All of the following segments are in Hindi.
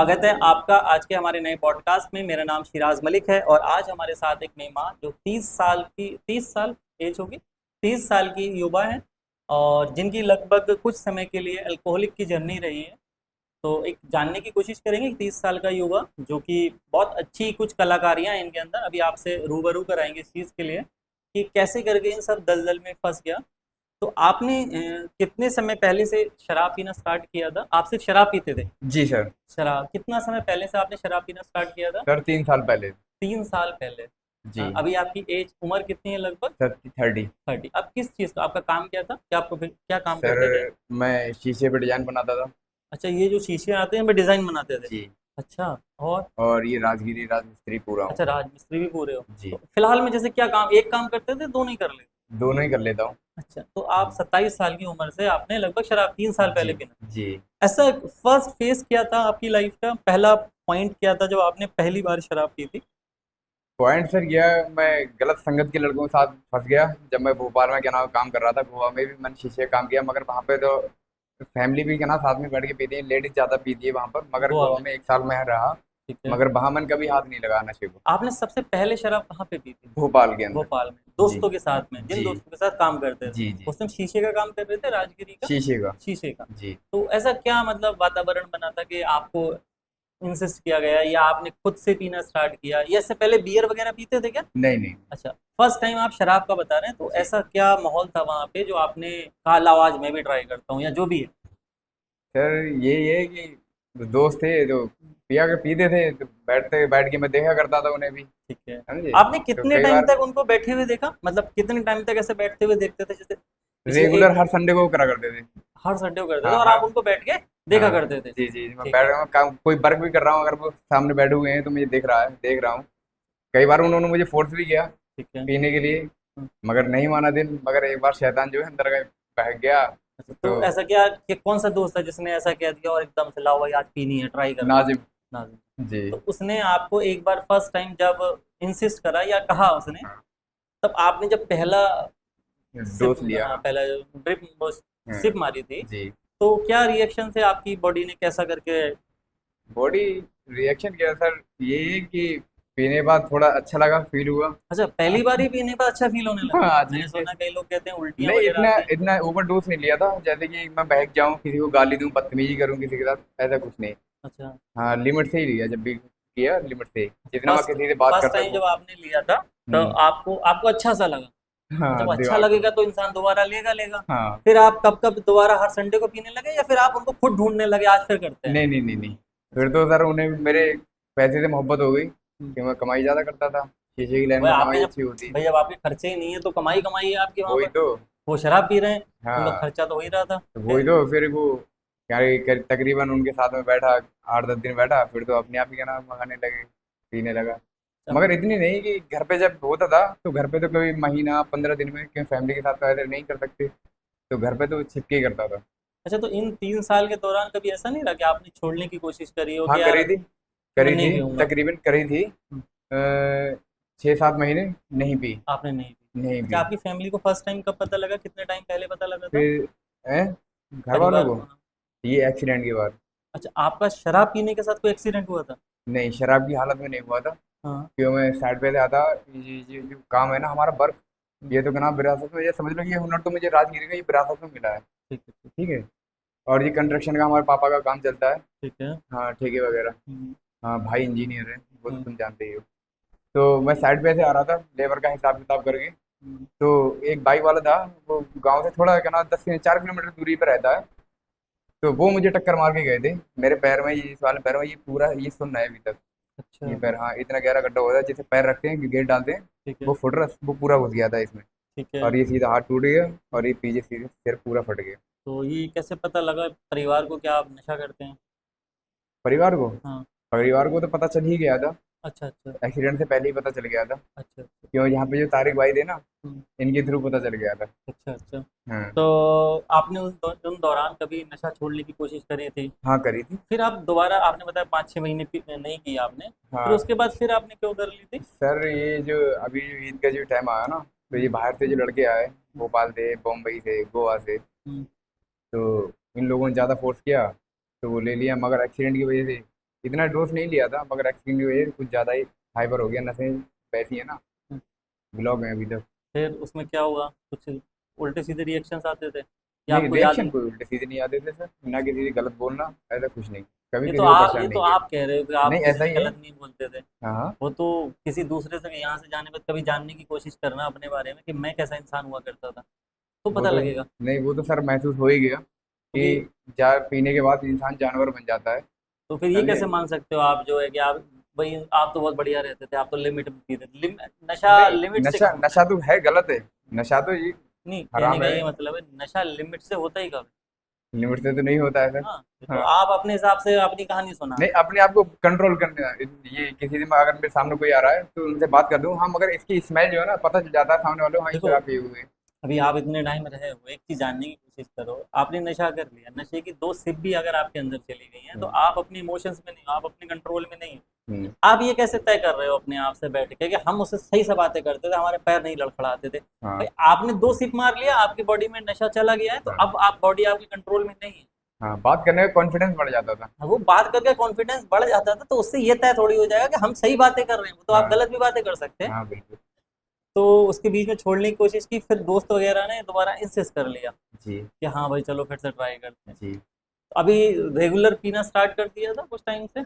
स्वागत है आपका आज के हमारे नए पॉडकास्ट में। मेरा नाम शिराज मलिक है और आज हमारे साथ एक मेहमान जो 30 साल एज होगी, 30 साल की युवा है और जिनकी लगभग कुछ समय के लिए अल्कोहलिक की जर्नी रही है। तो एक जानने की कोशिश करेंगे कि 30 साल का युवा जो कि बहुत अच्छी कुछ कलाकारियां हैं इनके अंदर, अभी आपसे रूबरू कराएंगे इस चीज़ के लिए कि कैसे करके इन सब दलदल में फंस गया। तो आपने कितने समय पहले से शराब पीना स्टार्ट किया था? आप सिर्फ शराब पीते थे? जी सर। शराब कितना समय पहले से आपने शराब पीना स्टार्ट किया था? सर 3 साल पहले। 3 साल पहले। जी अभी आपकी एज उम्र कितनी है लगभग? सर 30। 30। अब किस चीज़ का आपका काम क्या था? क्या आपको क्या काम सर करते थे? मैं शीशे पे डिजाइन बनाता था। अच्छा, ये जो शीशे आते हैं इनमें डिज़ाइन बनाते थे? जी। अच्छा। और और ये राजगिरी राजमिस्त्री पूरा हूँ। अच्छा, राजमिस्त्री भी पूरे हो? तो जी। फिलहाल में जैसे क्या काम, एक काम करते थे, दो नहीं कर लेते? दोनों ही कर लेता हूँ। अच्छा, तो आप 27 साल की उम्र से आपने लगभग शराब 3 साल जी। पहले पीना, जी। ऐसा फर्स्ट फेस किया था आपकी लाइफ का? पहला पॉइंट क्या था जब आपने पहली बार शराब पी थी? पॉइंट सर यह मैं गलत संगत के लड़कों के साथ फंस गया। जब मैं भोपाल में क्या नाम काम कर रहा था, गोवा में भी मैंने शीशे का काम किया, मगर वहाँ पे तो फैमिली भी क्या ना साथ में बैठ के पीती है, लेडीज ज़्यादा पीती है वहाँ पर। मगर गोवा गोवा में? में 1 साल मैं रहा, ठीक है। मगर वहाँ मैंने कभी हाथ नहीं लगा नशे को। आपने सबसे पहले शराब कहाँ पे पी थी? भोपाल के अंदर। भोपाल में जी। दोस्तों के साथ में? जिन जी। दोस्तों के साथ काम करते थे जी। जी। उस टाइम शीशे का काम कर रहे थे, राजगिरी का? शीशे का। शीशे का। जी। तो ऐसा क्या मतलब वातावरण बना था कि आपको इंसिस्ट किया गया या आपने खुद से पीना स्टार्ट किया, या इससे पहले बियर वगैरह पीते थे क्या? नहीं नहीं। अच्छा, फर्स्ट टाइम आप शराब का बता रहे हैं, तो जी ऐसा क्या माहौल था वहाँ पे जो आपने कहा लाओ आज मैं भी ट्राई करता हूँ, या जो भी है? सर ये है कि दोस्त थे जो पिया के पीते थे, तो बैठ के मैं देखा करता था उन्हें भी। ठीक है। समझे? आपने तो कितने कई टाइम बार तक उनको बैठे हुए देखा, मतलब कितने टाइम तक ऐसे बैठते हुए देखते थे? जैसे पिछले रेगुलर एक हर संडे को करा करते थे। हर संडे को करते थे हाँ और हाँ। आप उनको बैठ के देखा हाँ। करते थे? जी जी, मैं ठीक बैठ है। रहा हूँ काम, कोई वर्क भी कर रहा हूँ, अगर वो सामने बैठे हुए हैं तो मुझे देख रहा हूँ। कई बार उन्होंने मुझे फोर्स भी किया ठीक है। पीने के लिए, हम्म। मगर नहीं माना दिल। मगर एक बार शैतान जो है अंदर का बहक गया। अच्छा, तो तो ऐसा क्या कि कौन सा दोस्त है जिसने ऐसा कह दिया और एकदम से लाओ भाई आज पीनी है, ट्राई करना है? नाजिम। नाज़िम। जी। तो उसने आपको एक बार फर्स्ट टाइम जब इंसिस्ट करा या कहा उसने, तब आपने जब पहला सिप, डोज लिया। हाँ पहला ड्रिप हाँ। सिप मारी थी, जी। तो क्या रिएक्शन से आपकी बॉडी ने कैसा करके? बॉडी रिएक्शन क्या है सर, ये है कि पीने के बाद थोड़ा अच्छा लगा, फील हुआ। अच्छा, पहली बार ही पीने पर अच्छा फील होने लगा? हाँ जी। मैंने सुना कई लोग कहते हैं उल्टियाँ नहीं, वगैरह इतना आती हैं। इतना ओवर डोज नहीं लिया था जैसे कि मैं बहक जाऊं, किसी को गाली दूं, बदतमीजी करूं किसी के साथ, ऐसा कुछ नहीं। अच्छा। हाँ, लिमिट से ही लिया, जब भी किया लिमिट से ही, जितना मैं फर्स्ट किसी से बात फर्स्ट कर टाइम सकूं। जब आपने लिया था तो हम्म। आपको आपको अच्छा सा लगा? और हाँ, जब अच्छा दिमाग को। लगेगा तो इंसान दोबारा लेगा लेगा। हाँ। फिर आप कब कब दोबारा हर संडे को पीने लगे या फिर आप उनको खुद ढूंढने लगे आज फिर करते हैं? नहीं नहीं नहीं नहीं। फिर अच्छा। तो सर उन्हें मेरे पैसे से मोहब्बत हो गई हम्म। कि मैं कमाई ज़्यादा करता था, शीशे की लाइन भाई में आपके कमाई जब अच्छी होती। भाई जब आपके खर्चे ही नहीं है तो कमाई कमाई है आपकी वहां वही पर। तो। वो शराब पी रहे हैं, उनका हाँ, खर्चा तो हो ही रहा था। तो वही फिर? तो। फिर वो क्या तकरीबन उनके साथ में बैठा, 8-10 दिन बैठा, फिर तो अपने आप ही क्या नाम मंगाने लगे, पीने लगा। मगर इतनी नहीं कि घर पे जब होता था तो घर पे तो कभी महीना 15 दिन में, क्यों फैमिली के साथ तो ऐसे नहीं कर सकते, तो घर पे तो छिपके ही करता था। अच्छा, तो इन 3 साल के दौरान कभी ऐसा नहीं रहा कि आपने छोड़ने की कोशिश करी हो हाँ कि यार करी थी। मैं करी नहीं थी, पीऊंगा? तकरीबन करी थी। हम्म। 6-7 महीने नहीं पी। आपने नहीं पी? नहीं अच्छा, पी। आपकी फैमिली को फर्स्ट टाइम कब पता लगा, कितने टाइम पहले पता लगा था? फिर घर वालों परिवार को को, हाँ। ये एक्सीडेंट के बाद। अच्छा, आपका शराब पीने के साथ कोई एक्सीडेंट हुआ था? नहीं, शराब की हालत में नहीं हुआ था। हाँ। क्यों, मैं साइड पे से आता, ये जो काम है ना हमारा वर्क, हम्म। ये तो क्या नाम विरासत में, ये समझ लो, ये हुनर तो मुझे राजगिरी का ये विरासत में मिला है। ठीक है। ठीक। ठीक है। और ये कंस्ट्रक्शन का हमारे पापा का काम चलता है। ठीक है। हाँ, ठेके वगैरह। हम्म। हाँ, भाई इंजीनियर है, वो तो हम्म। तुम जानते ही हो। तो मैं साइड पे से आ रहा था लेबर का हिसाब किताब करके। हम्म। तो एक बाइक वाला था, वो गांव से थोड़ा क्या नाम 10 से 4 किलोमीटर दूरी पर रहता है। तो वो मुझे टक्कर मार के गए थे। मेरे पैर में, ये इस वाले पैर में, ये पूरा ये सुनना है अभी तक। अच्छा। ये पैर, हाँ, इतना गहरा गड्ढा होता है, जिसे पैर रखते हैं गेट डालते हैं, ठीक है। वो फुट रहा, वो पूरा घुस गया था इसमें। ठीक है। और ये सीधा हाथ टूट गया, हम्म। और ये पीछे सीधे सिर पूरा फट गया। तो ये कैसे पता लगा परिवार को क्या आप नशा करते हैं? परिवार को हाँ। परिवार को तो पता चल ही गया था। अच्छा अच्छा। एक्सीडेंट से पहले ही पता चल गया था। अच्छा अच्छा। क्यों, यहाँ पे जो तारिक भाई थे ना, हम्म। इनके थ्रू पता चल गया था। अच्छा अच्छा। हाँ। तो आपने उन दौरान कभी नशा छोड़ने की कोशिश करी थी? हाँ, करी थी। फिर आप दोबारा, आपने बताया 5-6 महीने नहीं किया आपने, फिर हाँ उसके बाद फिर आपने क्यों कर ली थी? सर, ये जो अभी ईद का जो टाइम आया ना, तो ये हम्म। बाहर से जो लड़के आए, हम्म। भोपाल से, बम्बई से, गोवा से, हम्म। तो इन लोगों ने ज़्यादा फोर्स किया, तो वो ले लिया, मगर एक्सीडेंट की वजह से इतना डोज नहीं लिया था, मगर एक्सट्रीम की वजह से कुछ ज़्यादा ही हाइपर हो गया, नसें वैसी है ना, हम्म, ब्लॉक है अभी तक। फिर उसमें क्या हुआ, कुछ उल्टे सीधे रिएक्शंस आते थे या नहीं, आपको याद रिएक्शन नहीं? कोई उल्टे सीधे नहीं आते थे सर, ना किसी से गलत बोलना, ऐसा कुछ नहीं, कभी ये तो किसी को आप परेशान ये तो नहीं किया। आप कह रहे हो कि आप नहीं, किसी ऐसा से ही है। गलत नहीं बोलते थे। हाँ हाँ। वो तो किसी दूसरे से यहाँ से जाने पर कभी जानने की कोशिश करना अपने बारे में कि मैं कैसा इंसान हुआ करता था, तो वो पता तो लगेगा। नहीं, वो तो सर महसूस हो ही गया कि क्योंकि चाय पीने के बाद इंसान जानवर बन जाता है। तो फिर ये समझे? कैसे मान सकते हो आप, जो है कि आप भाई आप तो बहुत बढ़िया रहते थे, आप तो लिमिट में पीते थे, नशा नहीं, लिमिट से नशा कब होता है? नशा तो है, गलत है। नशा तो ये नहीं, कहने हराम का है। ये मतलब है नशा लिमिट से होता ही कब लिमिट से तो नहीं होता है सर। है? हाँ, तो हाँ। आप अपने हिसाब से अपनी कहानी सुना नहीं, रहे अपने आप को कंट्रोल करने, ये किसी दिन अगर मेरे सामने कोई आ रहा है तो उनसे बात कर दूं, हाँ, मगर इसकी स्मेल जो है ना, पता चल जाता है सामने वालों को, हाँ, हो। ये देखो, शराब पिए हुए हैं। अभी आप इतने टाइम रहे हो, एक चीज जानने की कोशिश करो, आपने नशा कर लिया, नशे की दो सिप भी अगर आपके अंदर चली गई हैं तो हम्म। आप अपने इमोशंस में नहीं हो, आप अपने कंट्रोल में नहीं हो। हम्म। आप ये कैसे तय कर रहे हो अपने आप से बैठ के कि हम उससे सही से बातें करते थे, हमारे पैर नहीं लड़खड़ाते थे? भाई, हाँ आपने दो सिप मार लिया, आपकी बॉडी में नशा चला गया है, तो हाँ अब आप बॉडी आपके कंट्रोल में नहीं है। हाँ, बात करने का कॉन्फिडेंस बढ़ जाता था। वो बात करके कॉन्फिडेंस बढ़ जाता था, तो उससे ये तय थोड़ी हो जाएगा कि हम सही बातें कर रहे हैं, वो तो आप हाँ गलत भी बातें कर सकते हैं। हाँ, बिल्कुल। तो उसके बीच में छोड़ने की कोशिश की, फिर दोस्त वगैरह ने दोबारा इंसिस्ट कर लिया जी। कि हाँ भाई चलो फिर से ट्राई करते हैं। जी। तो अभी रेगुलर पीना स्टार्ट कर दिया था कुछ टाइम से?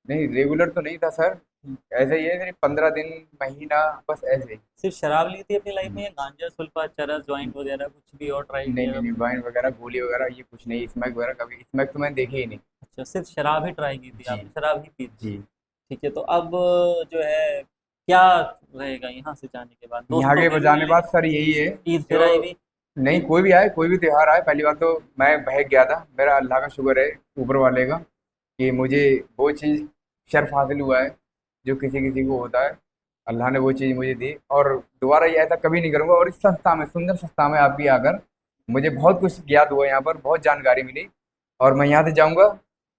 नहीं, रेगुलर तो नहीं था सर, हम्म, ऐसे ही है, सिर्फ 15 दिन, महीना, बस ऐसे ही। सिर्फ शराब ली थी अपनी लाइफ में हम्म। या गांजा, सुल्फा, चरस, जॉइंट वगैरह कुछ भी और ट्राई नहीं किया नहीं था? नहीं, वाइन वगैरह, गोली वगैरह ये कुछ नहीं, स्मैक वगैरह, कभी स्मैक तो मैंने देखे ही नहीं। अच्छा, सिर्फ शराब ही ट्राई की थी जी। आपने, शराब ही पी थी। जी। ठीक है, तो अब जो है क्या रहेगा यहाँ से जाने के बाद? दोस्त यहाँ तो के अभी भी बजाने मिलेंगे, बाद सर यही है, ईद फिर जो आई भी। नहीं, कोई भी आए, कोई भी त्योहार आए, पहली बात तो मैं बहक गया था, मेरा अल्लाह का शुक्र है, ऊपर वाले का, कि मुझे वो चीज़ शर्फ हासिल हुआ है जो किसी किसी को होता है। अल्लाह ने वो चीज़ मुझे दी, और दोबारा ये ऐसा कभी नहीं करूँगा। और इस संस्था में, सुंदर संस्था में आपकी आकर मुझे बहुत कुछ ज्ञात हुआ, यहाँ पर बहुत जानकारी मिली, और मैं यहाँ से जाऊँगा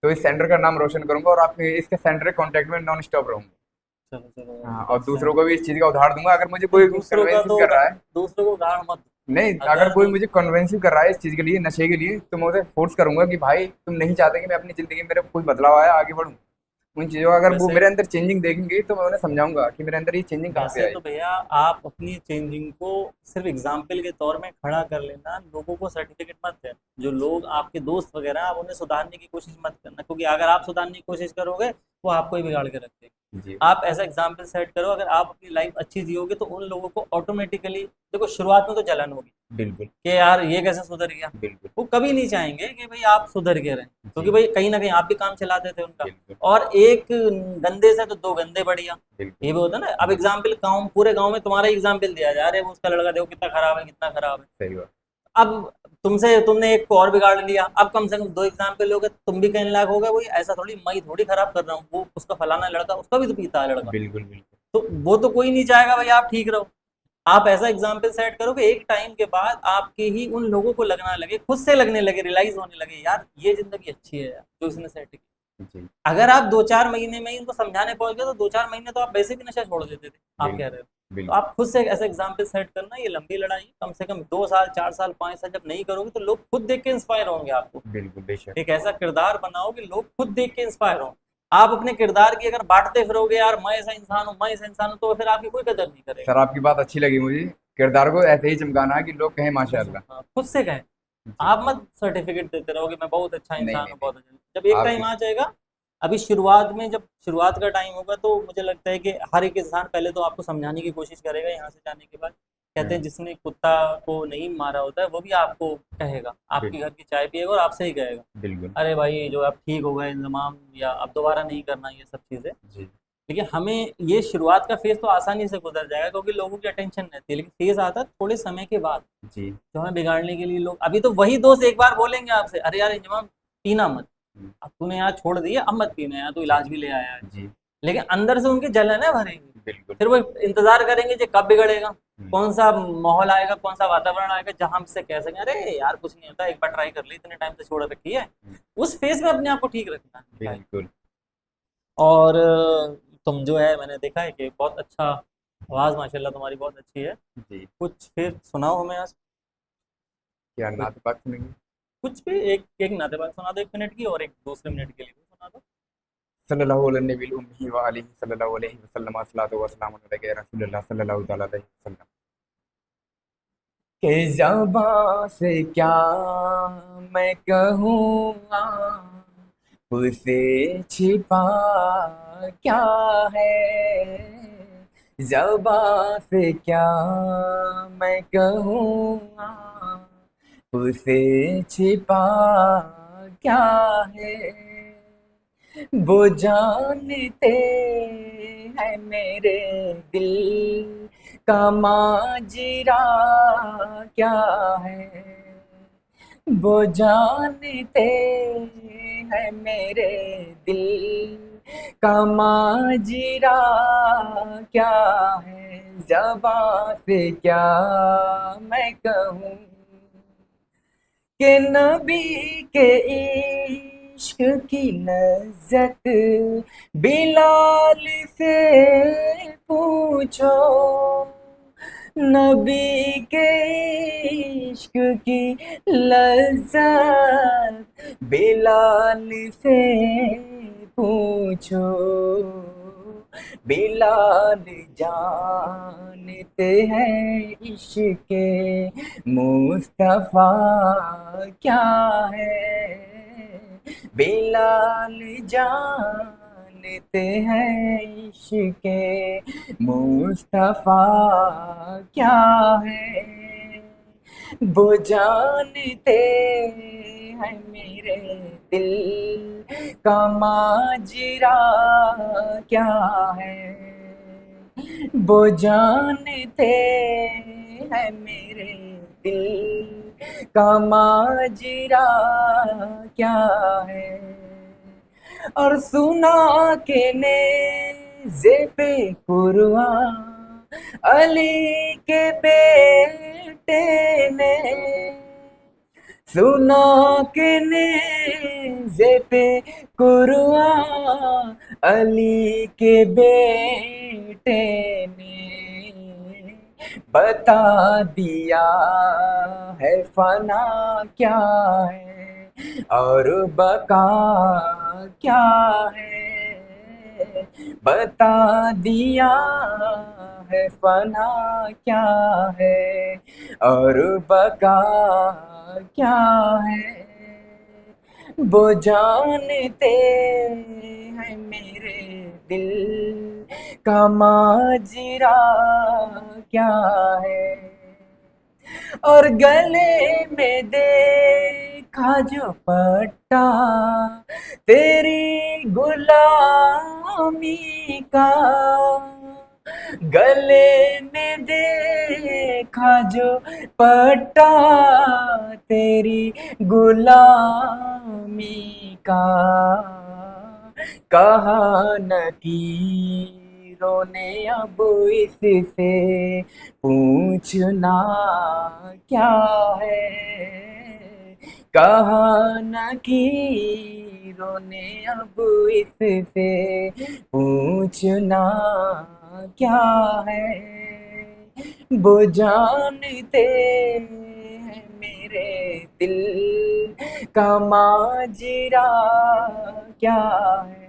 तो इस सेंटर का नाम रोशन करूँगा, और आपके इसके सेंटर के कॉन्टैक्ट में नॉन स्टॉप रहूँगा। चलो चलो, हाँ, बहुत और अच्छा दूसरों है। को भी इस चीज़ का उदाहरण दूंगा, अगर मुझे नहीं, कोई कन्वेंसिव कर रहा है। दूसरों को उदाहरण मत नहीं, दो। अगर अगर कोई मुझे दूसरे कन्वेंसिव कर रहा है इस चीज़ के लिए, नशे के लिए, तो मैं उसे फोर्स करूंगा कि भाई तुम नहीं चाहते कि मैं अपनी ज़िंदगी में मेरा कोई बदलाव आया, आगे बढ़ूँ। उन चीज़ों का अगर वो वैसे मेरे अंदर चेंजिंग देखेंगे तो मैं उन्हें समझाऊंगा कि मेरे अंदर ये चेंजिंग कहाँ से वैसे आई। तो भैया, आप अपनी चेंजिंग को सिर्फ एग्जाम्पल के तौर में खड़ा कर लेना, लोगों को सर्टिफिकेट मत देना। जो लोग आपके दोस्त वगैरह हैं, आप उन्हें सुधारने की कोशिश मत करना, क्योंकि अगर आप सुधारने की कोशिश करोगे वो आपको ही बिगाड़ के रख देंगे। जी। आप ऐसा एग्जाम्पल सेट करो, अगर आप अपनी लाइफ अच्छी जियोगे तो उन लोगों को ऑटोमेटिकली, देखो शुरुआत में तो जलन होगी बिल्कुल। कि यार ये कैसे सुधर गया। बिल्कुल। वो कभी नहीं चाहेंगे कि भाई आप सुधर के रहें, क्योंकि जी। भाई कहीं ना कहीं आप भी काम चलाते थे उनका। बिल्कुल। और एक गंदे से तो दो गंदे बढ़िया, बिल्कुल। ये भी होता है ना। अब जी। एग्जाम्पल गाँव, पूरे गाँव में तुम्हारा एग्जाम्पल दिया जा रहा है, वो उसका लड़का देखो कितना खराब है, कितना खराब है। सही बात। अब तुमने एक को और बिगाड़ लिया, अब कम से कम दो एग्जाम्पल लोगे, तुम भी कहने लायक हो गए वही, ऐसा थोड़ी मैं थोड़ी खराब कर रहा हूँ, वो उसका फलाना लड़का, उसका भी तो पीता है लड़का। बिल्कुल। बिल्कुल। तो वो तो कोई नहीं चाहेगा भाई आप ठीक रहो। आप ऐसा एग्जाम्पल सेट करो कि एक टाइम के बाद आपके ही उन लोगों को लगना लगे, खुद से लगने लगे, रियलाइज होने लगे, यार ये जिंदगी अच्छी है यार जो इसने सेट की। जी। अगर आप 2-4 महीने में ही इनको समझाने पहुंच गए तो 2-4 महीने तो आप वैसे भी नशा छोड़ देते थे, आप कह बिल्कुल। रहे हो। तो बिल्कुल। आप खुद से एक ऐसा एग्जाम्पल सेट करना, ये लंबी लड़ाई है, कम से कम 2 साल, 4 साल, 5 साल जब नहीं करोगे तो लोग खुद देख के इंस्पायर होंगे आपको। बिल्कुल, बेशक। एक ऐसा किरदार बनाओ कि लोग खुद देख के इंस्पायर हों। आप अपने किरदार की अगर बांटते फिरोगे, यार मैं ऐसा इंसान हूँ, मैं ऐसा इंसान हूँ, तो फिर आपकी कोई कदर नहीं करेगा। सर, आपकी बात अच्छी लगी मुझे, किरदार को ऐसे ही चमकाना है कि लोग कहें माशाल्लाह। हाँ, खुद से कहें। जी। आप मत सर्टिफिकेट देते रहोगे मैं बहुत अच्छा नहीं इंसान नहीं हूँ, नहीं, बहुत अच्छा। जब एक टाइम आपकी। आ जाएगा, अभी शुरुआत में जब शुरुआत का टाइम होगा तो मुझे लगता है कि हर एक इंसान पहले तो आपको समझाने की कोशिश करेगा यहाँ से जाने के बाद। कहते हैं हाँ, जिसने कुत्ता को नहीं मारा होता है वो भी आपको कहेगा, आपके घर बिल्कुल। की चाय पिएगा और आपसे ही कहेगा, बिल्कुल। अरे भाई जो अब ठीक हो गए इंतजाम, या अब दोबारा नहीं करना ये सब चीज़ें। जी। देखिए, हमें ये शुरुआत का फेज़ तो आसानी से गुजर जाएगा क्योंकि लोगों की अटेंशन रहती है, लेकिन फेज़ आता है थोड़े समय के बाद, जी। जो हमें बिगाड़ने के लिए लोग, अभी तो वही दोस्त एक बार बोलेंगे आपसे, अरे यार इंजमाम पीना मत, हम्म। अब तूने यार छोड़ दिया, अब मत पीना यार, तू जी। इलाज भी ले आया है। जी। लेकिन अंदर से उनकी जलन है भरेगी। बिल्कुल। फिर वो इंतजार करेंगे कि कब बिगड़ेगा, हम्म। कौन सा माहौल आएगा, कौन सा वातावरण आएगा जहां हमसे कह सकें अरे यार कुछ नहीं होता, एक बार ट्राई कर ली, इतने टाइम से छोड़ रखी है। हम्म। उस फेज में अपने आप को ठीक रखना है भाई। बिल्कुल। और तुम जो है, मैंने देखा है कि बहुत अच्छा आवाज़ माशाल्लाह तुम्हारी बहुत अच्छी है। जी। कुछ फिर सुनाओ हमें आज। क्या कुछ नात पाक सुनेंगे? कुछ भी एक एक नाते बात सुना दो, 1 मिनट की, और एक दूसरे मिनट के लिए भी सुना दो। सल्लल्लाहु अलैहि नबील उम्मी व आलिहि सल्लल्लाहु अलैहि वसल्लम अस्सलातु वस्सलामु अला रसूलिल्लाह सल्लल्लाहु तआला अलैहि वसल्लम। के ज़बां से क्या मैं कहूँ उसे छिपा क्या है, ज़बां से क्या मैं कहूँ उसे छिपा क्या है, वो जानते हैं मेरे दिल का माजरा क्या है, वो जानते हैं मेरे दिल का माजरा क्या है, ज़बां से क्या मैं कहूँ कि नबी के इश्क की लज्जत बिलाल से पूछो, नबी के इश्क की लज्जत बिलाल से पूछो, बिलाल जानते हैं इश्क मुस्तफा क्या है, बिलाल जानते हैं इश्क मुस्तफा क्या है, वो जानते हैं मेरे दिल का माजरा क्या है, वो जानते हैं मेरे दिल का माजरा क्या है, और सुना के नेज़े पे कुर्बान अली के बेटे ने, सुना के नेज़े पे कुर्बान अली के बेटे ने, बता दिया है फना क्या है और बका क्या है, बता दिया है फना क्या है और बका क्या है, वो जानते हैं मेरे दिल का माजरा क्या है, और गले में देखा जो पट्टा तेरी गुलामी का, गले में देखा जो पट्टा तेरी गुलामी का, कहा नकीरों ने अब इससे पूछना क्या है, कहा नकीरों ने अब इससे पूछना क्या है, वो जानते हैं मेरे दिल का माजरा क्या है।